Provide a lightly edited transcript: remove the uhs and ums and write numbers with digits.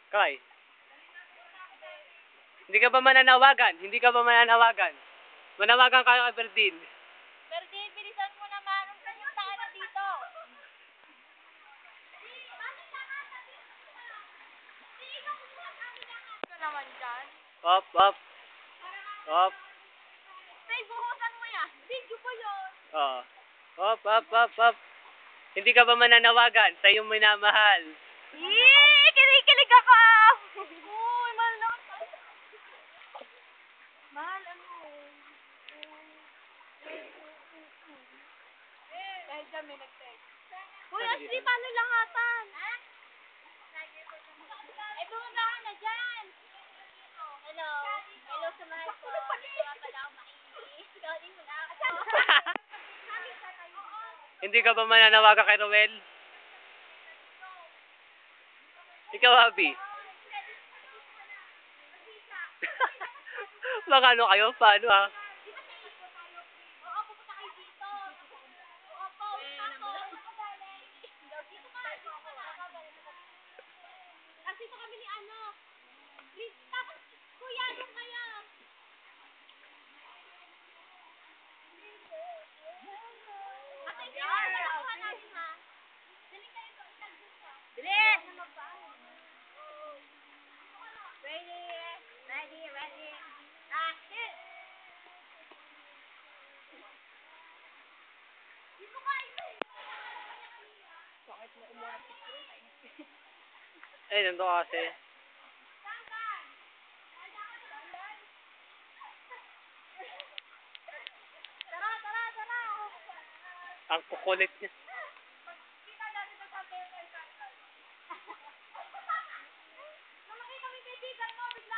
Kay, hindi ka ba mananawagan? Hindi ka ba mananawagan? Manawagan kayo kay Berdin. Berdin, bilisan mo naman. Ang kanyang taano dito. Ito naman dyan. Op, op. Op. Tay, buhusan mo yan. Video ko yun. Oh. Op, op, op, op. Hindi ka ba mananawagan sa iyong minamahal? Yee! Kinikilig ako! Uy, mahal na ka. Mahal, ano? Dahil dyan may nag-text. Uy, Ashley, paano langatan? Ha? Eh, bumaba ka na dyan. Hello. Hello sa mahal ko. Hindi nga pala ako makinig. Gawin mo na ako. Hindi ka ba mananawagan kay Roel? Ikaw, Abby. Baka ano kayo? Paano ha? Oo, pupunta kayo dito. Oo, pauwi ako. Dito ka. Kasi ito kami ni ano. Please, tapos kuya, doon kayo. Ate, pinapalakuhan natin ha. Dali kayo doon. Bilis! Ready, ready, ready. Action! Dito ka, ito. Bakit mo kumuha ng picture? Eh, nandun ka kasi. Tara, tara, tara. Ang kukulit niya.